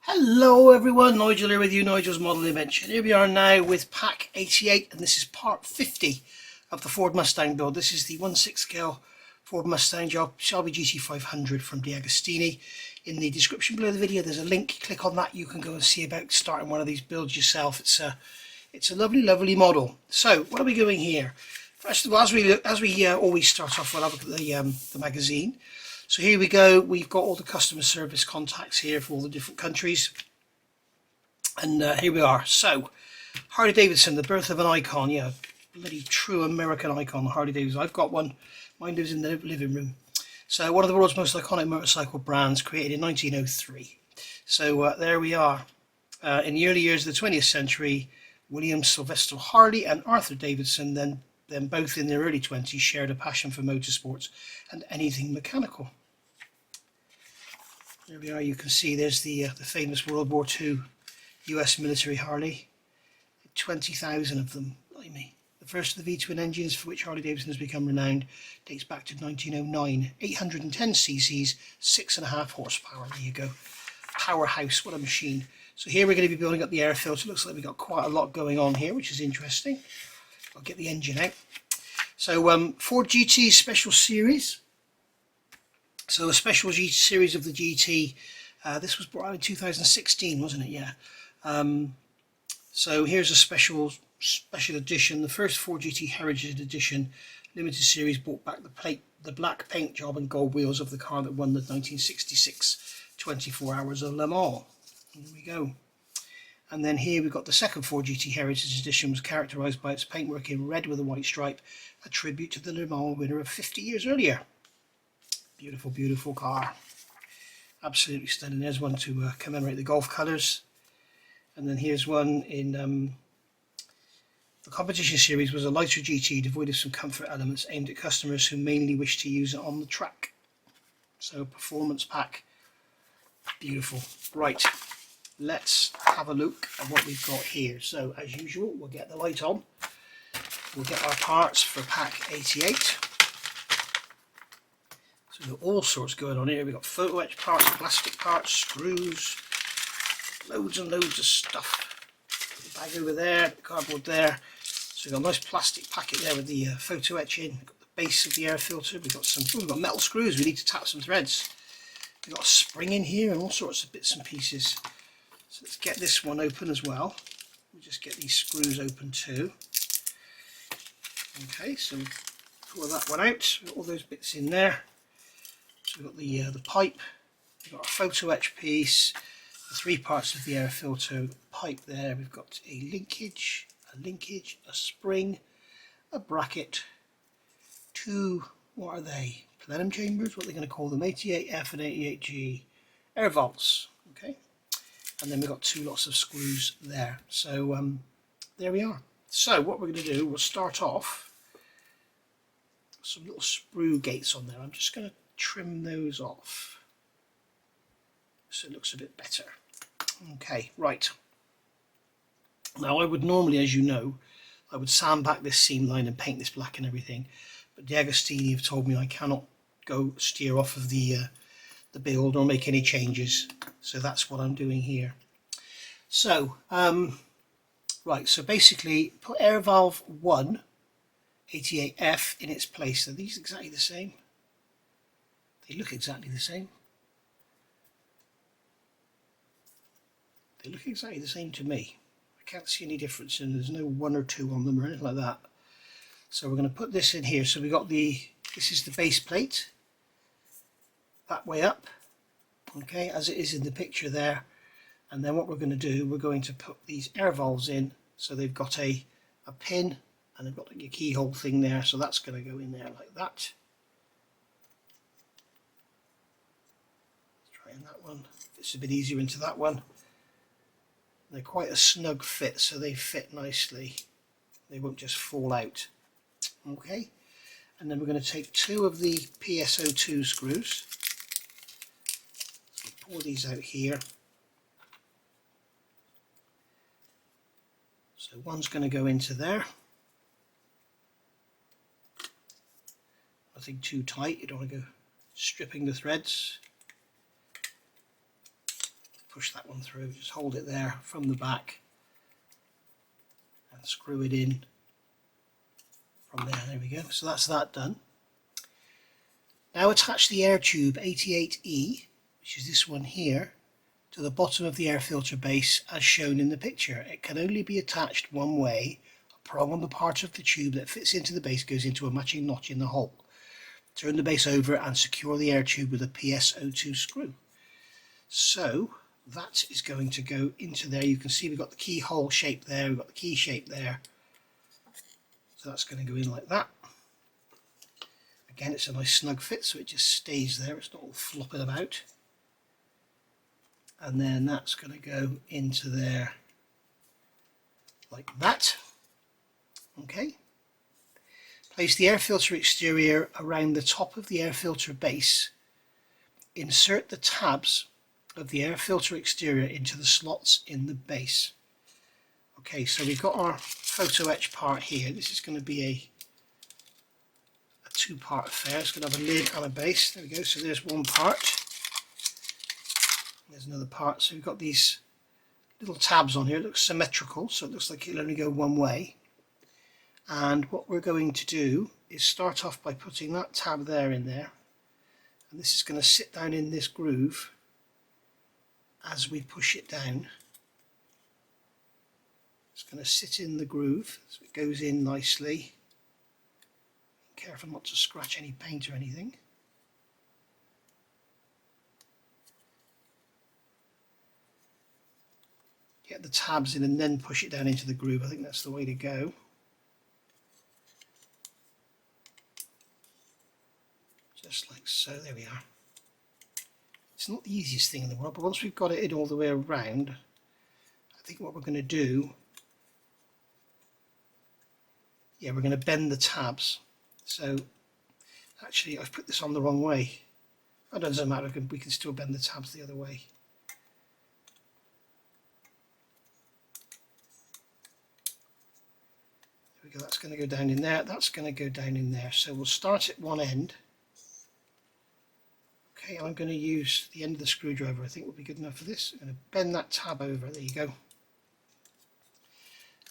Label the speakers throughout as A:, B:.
A: Hello everyone, Nigel here with you, Nigel's Model Invention. Here we are now with pack 88 and this is part 50 of the Ford Mustang build. This is the 1/6 scale Ford Mustang Shelby GT500 from DeAgostini. In the description below the video there's a link, click on that, you can go and see about starting one of these builds yourself. It's a lovely model. So what are we doing here? First of all, as we always start off, we'll have a look at the magazine. So here we go, we've got all the customer service contacts here for all the different countries. And here we are. So, Harley Davidson, the birth of an icon. Yeah, bloody true American icon, Harley Davidson. I've got one. Mine lives in the living room. So, one of the world's most iconic motorcycle brands, created in 1903. So, there we are. In the early years of the 20th century, William Sylvester Harley and Arthur Davidson, then both in their early 20s, shared a passion for motorsports and anything mechanical. There we are, you can see there's the famous World War II US military Harley. 20,000 of them, blimey. The first of the V-twin engines, for which Harley Davidson has become renowned, dates back to 1909. 810 cc's, 6.5 horsepower. There you go. Powerhouse, what a machine. So here we're going to be building up the air filter. Looks like we've got quite a lot going on here, which is interesting. I'll get the engine out. So Ford GT Special Series. So a Special GT series of the GT. This was brought out in 2016, wasn't it? Yeah. So here's a special edition. The first Ford GT Heritage Edition limited series brought back the black paint job and gold wheels of the car that won the 1966 24 Hours of Le Mans. Here we go. And then here we've got the second Ford GT Heritage Edition, was characterised by its paintwork in red with a white stripe, a tribute to the Le Mans winner of 50 years earlier. Beautiful, beautiful car. Absolutely stunning. There's one to commemorate the Gulf colours. And then here's one in the competition series, was a lighter GT devoid of some comfort elements aimed at customers who mainly wish to use it on the track. So performance pack. Beautiful. Right. Let's have a look at what we've got here. So as usual, we'll get the light on. We'll get our parts for pack 88. So we've got all sorts going on here. We've got photo etch parts, plastic parts, screws, loads and loads of stuff. The bag over there, the cardboard there. So we've got a nice plastic packet there with the photo etch in. We've got the base of the air filter. We've got metal screws. We need to tap some threads. We've got a spring in here and all sorts of bits and pieces. So let's get this one open as well. We'll just get these screws open too. Okay, so pull that one out. We've got all those bits in there. So we've got the pipe. We've got a photo etch piece. The three parts of the air filter. Pipe there. We've got a linkage, a spring, a bracket. Two. What are they? Plenum chambers. What are they going to call them? 88F and 88G. Air valves. Okay. And then we've got two lots of screws there. So there we are. So what we're going to do, we'll start off some little sprue gates on there. I'm just going to trim those off so it looks a bit better. Okay, right. Now I would normally, as you know, I would sand back this seam line and paint this black and everything, but DeAgostini have told me I cannot go steer off of the build or make any changes, so that's what I'm doing here. So right, so basically put air valve 1 88F in its place. Are these exactly the same? They look exactly the same. They look exactly the same to me. I can't see any difference, and there's no 1 or 2 on them or anything like that. So we're going to put this in here. So we got this is the base plate, that way up, okay, as it is in the picture there. And then what we're going to do, we're going to put these air valves in, so they've got a pin and they've got like a keyhole thing there, so that's going to go in there like that. Let's try in that one. It's a bit easier into that one. They're quite a snug fit, so they fit nicely. They won't just fall out. Okay, and then we're going to take 2 of the PSO2 screws. So pour these out here. So one's going to go into there. Nothing too tight, you don't want to go stripping the threads. push that one through, just hold it there from the back and screw it in from there we go. So that's that done. Now attach the air tube 88E, which is this one here, to the bottom of the air filter base as shown in the picture. It can only be attached one way. A prong on the part of the tube that fits into the base goes into a matching notch in the hole. Turn the base over and secure the air tube with a PSO2 screw. So that is going to go into there. You can see we've got the keyhole shape there, we've got the key shape there. So that's going to go in like that. Again, it's a nice snug fit, so it just stays there, it's not all flopping about. And then that's going to go into there like that. Okay. Place the air filter exterior around the top of the air filter base. Insert the tabs of the air filter exterior into the slots in the base. Okay, so we've got our photo etch part here. This is going to be a two-part affair. It's going to have a lid and a base. There we go. So there's one part. There's another part. So we've got these little tabs on here. It looks symmetrical, so it looks like it'll only go one way. And what we're going to do is start off by putting that tab there in there. And this is going to sit down in this groove as we push it down. It's going to sit in the groove so it goes in nicely. Careful not to scratch any paint or anything. Get the tabs in and then push it down into the groove. I think that's the way to go. Just like so. There we are. It's not the easiest thing in the world, but once we've got it in all the way around, I think what we're going to do, we're going to bend the tabs. So actually I've put this on the wrong way. It doesn't matter, we can still bend the tabs the other way. There we go, that's going to go down in there, that's going to go down in there. So we'll start at one end. Okay, I'm going to use the end of the screwdriver, I think will be good enough for this. I'm going to bend that tab over, there you go.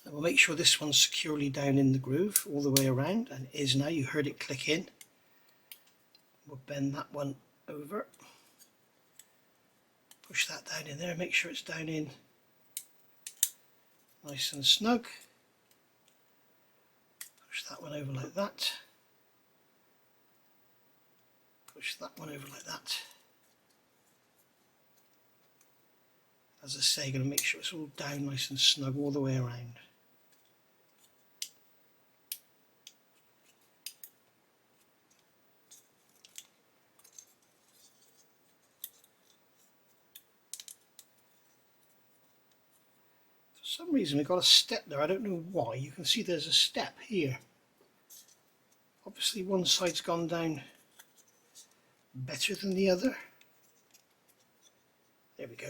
A: And we'll make sure this one's securely down in the groove all the way around, and it is now. You heard it click in. We'll bend that one over, push that down in there, make sure it's down in nice and snug. Push that one over like that. Push that one over like that. As I say, going to make sure it's all down nice and snug all the way around. For some reason we've got a step there, I don't know why. You can see there's a step here. Obviously one side's gone down better than the other. There we go.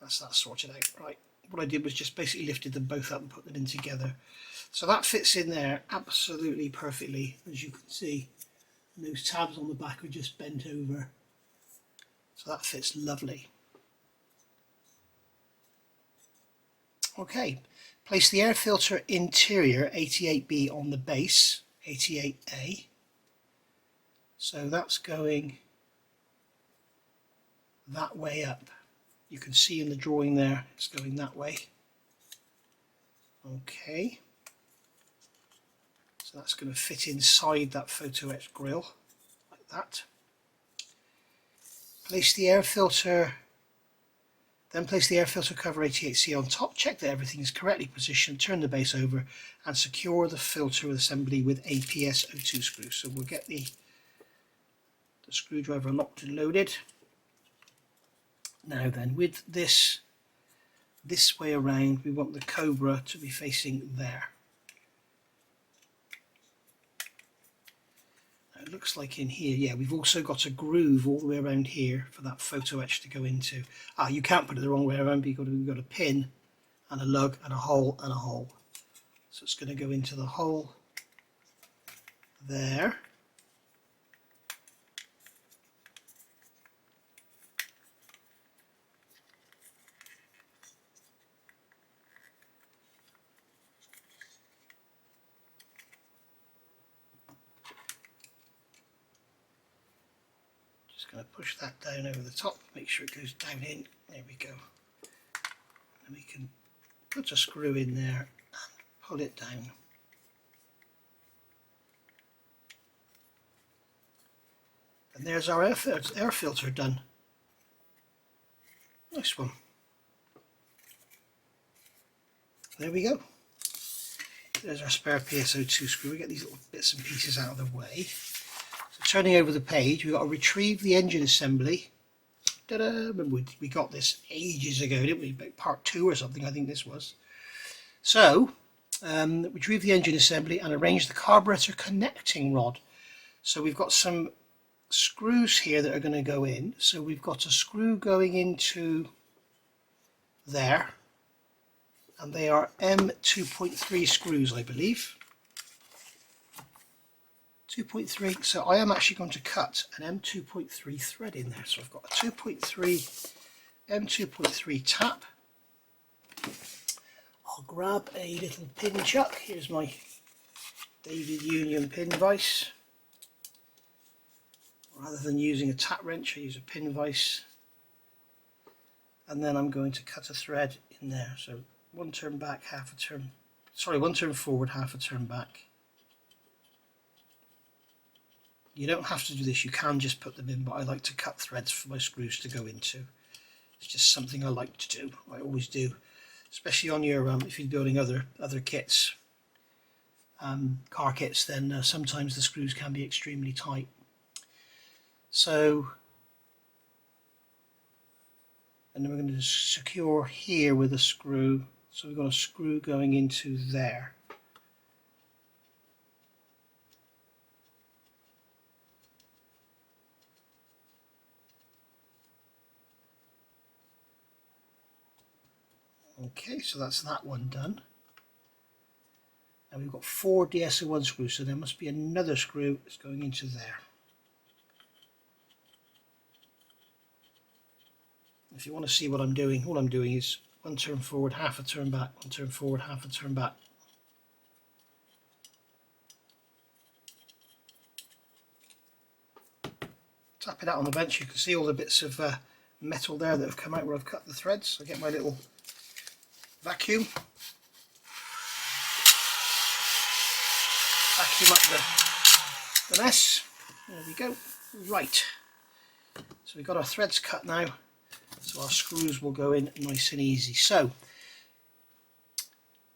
A: That's that sorted out. Right, what I did was just basically lifted them both up and put them in together. So that fits in there absolutely perfectly, as you can see. And those tabs on the back are just bent over. So that fits lovely. Okay, place the air filter interior 88B on the base, 88A. So that's going that way up. You can see in the drawing there, it's going that way. Okay. So that's going to fit inside that photo etch grill, like that. Place the air filter, then place the air filter cover 88C on top. Check that everything is correctly positioned, turn the base over and secure the filter assembly with a PSO2 screw. So we'll get the screwdriver locked and loaded. Now then, with this way around, we want the Cobra to be facing there. Now it looks like in here, we've also got a groove all the way around here for that photo etch to go into. You can't put it the wrong way around, but we've got a pin and a lug and a hole and a hole. So it's going to go into the hole there. Just going to push that down over the top, make sure it goes down in. There we go. And we can put a screw in there and pull it down. And there's our air filter done. Nice one. There we go. There's our spare PSO2 screw. We get these little bits and pieces out of the way. So turning over the page, we've got to retrieve the engine assembly. Ta-da! Remember we got this ages ago, didn't we? About part 2 or something, I think this was. So, retrieve the engine assembly and arrange the carburetor connecting rod. So we've got some screws here that are going to go in. So we've got a screw going into there, and they are M2.3 screws, I believe. 2.3. So I am actually going to cut an M2.3 thread in there. So I've got a 2.3 M2.3 tap. I'll grab a little pin chuck. Here's my David Union pin vise. Rather than using a tap wrench, I use a pin vise. And then I'm going to cut a thread in there. So one turn back, half a turn, sorry, one turn forward, half a turn back. You don't have to do this, you can just put them in, but I like to cut threads for my screws to go into. It's just something I like to do, I always do, especially on your, if you're building other kits, car kits, then sometimes the screws can be extremely tight. So, and then we're going to secure here with a screw, so we've got a screw going into there. Okay, so that's that one done. And we've got 4 DSO1 screws, so there must be another screw that's going into there. If you want to see what I'm doing, all I'm doing is one turn forward, half a turn back, one turn forward, half a turn back. Tap it out on the bench, you can see all the bits of metal there that have come out where I've cut the threads. I get my little vacuum. Vacuum up the mess. There we go. Right. So we've got our threads cut now. So our screws will go in nice and easy. So,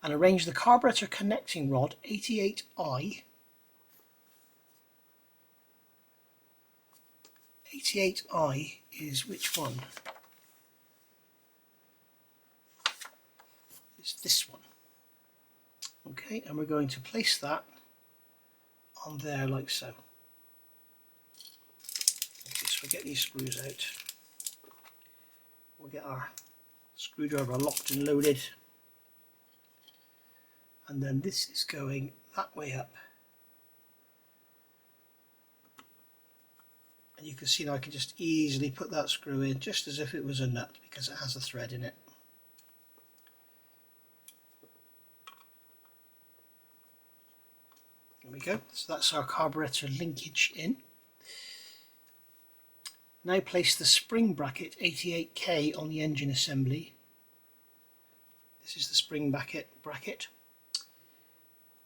A: and arrange the carburetor connecting rod 88I. 88I is which one? It's this one. Okay, and we're going to place that on there like so. Okay, so we'll get these screws out. We'll get our screwdriver locked and loaded. And then this is going that way up. And you can see now I can just easily put that screw in just as if it was a nut because it has a thread in it. There we go. So that's our carburetor linkage in. Now place the spring bracket 88K on the engine assembly. This is the spring bracket.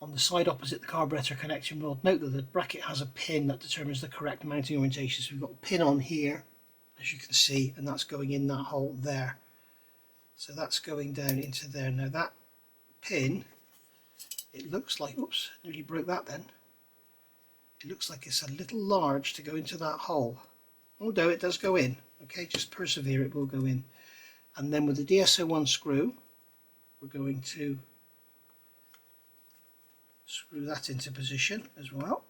A: On the side opposite the carburetor connection rod, note that the bracket has a pin that determines the correct mounting orientation. So we've got a pin on here, as you can see, and that's going in that hole there. So that's going down into there. Now that pin, it looks like, oops, nearly broke that then. It looks like it's a little large to go into that hole. Although it does go in, okay, just persevere, it will go in. And then with the DSO1 screw, we're going to screw that into position as well.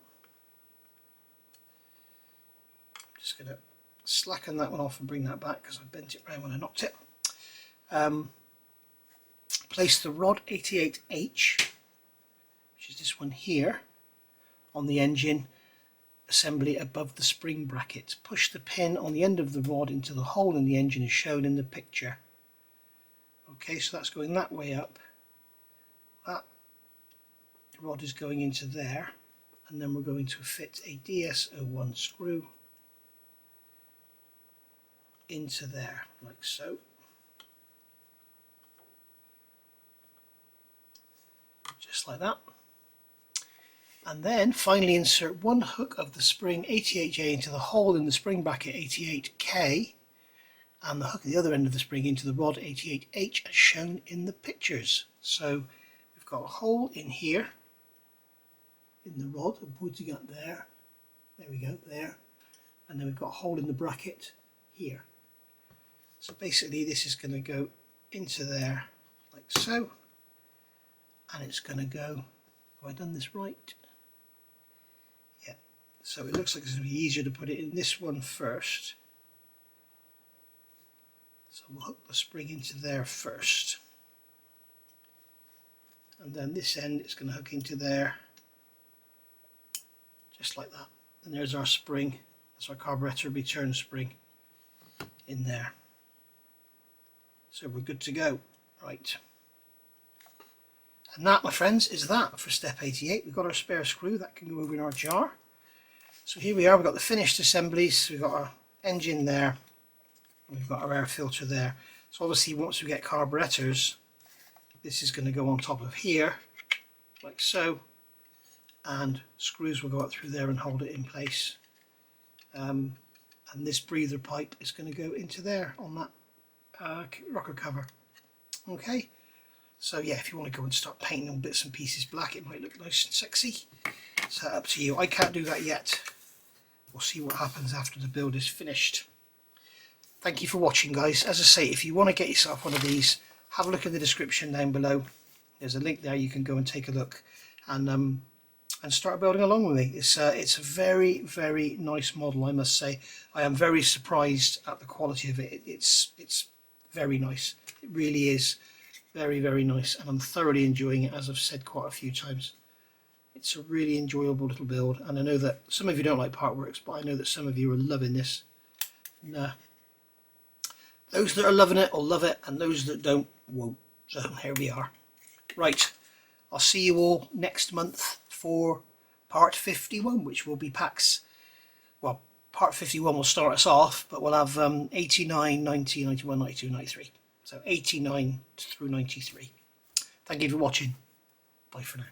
A: I'm just going to slacken that one off and bring that back because I bent it round when I knocked it. Place the rod 88H, which is this one here, on the engine assembly above the spring bracket. Push the pin on the end of the rod into the hole in the engine as shown in the picture. Okay, so that's going that way up. That rod is going into there, and then we're going to fit a DSO1 screw into there, like so. Just like that. And then finally insert one hook of the spring 88J into the hole in the spring bracket 88K, and the hook at the other end of the spring into the rod 88H as shown in the pictures. So we've got a hole in here in the rod, I'm putting it there. There we go, there. And then we've got a hole in the bracket here. So basically this is going to go into there like so, and it's going to go, have I done this right? Yeah, so it looks like it's going to be easier to put it in this one first. So we'll hook the spring into there first, and then this end is going to hook into there just like that. And there's our spring, that's our carburetor return spring in there. So we're good to go. Right. And that, my friends, is that for step 88. We've got our spare screw, that can go over in our jar. So here we are, we've got the finished assemblies, we've got our engine there, and we've got our air filter there. So obviously once we get carburetors, this is going to go on top of here, like so, and screws will go up through there and hold it in place. And this breather pipe is going to go into there on that rocker cover. Okay, so yeah, if you want to go and start painting on bits and pieces black, it might look nice and sexy. It's up to you. I can't do that yet. We'll see what happens after the build is finished. Thank you for watching, guys. As I say, if you want to get yourself one of these, have a look in the description down below. There's a link there, you can go and take a look and start building along with me. It's a very, very nice model, I must say. I am very surprised at the quality of it. It's very nice. It really is very, very nice, and I'm thoroughly enjoying it, as I've said quite a few times. It's a really enjoyable little build, and I know that some of you don't like Partworks, but I know that some of you are loving this. And, those that are loving it will love it, and those that don't won't. So here we are. Right, I'll see you all next month for part 51, which will be packs. Well, part 51 will start us off, but we'll have 89, 90, 91, 92, 93. So 89 through 93. Thank you for watching. Bye for now.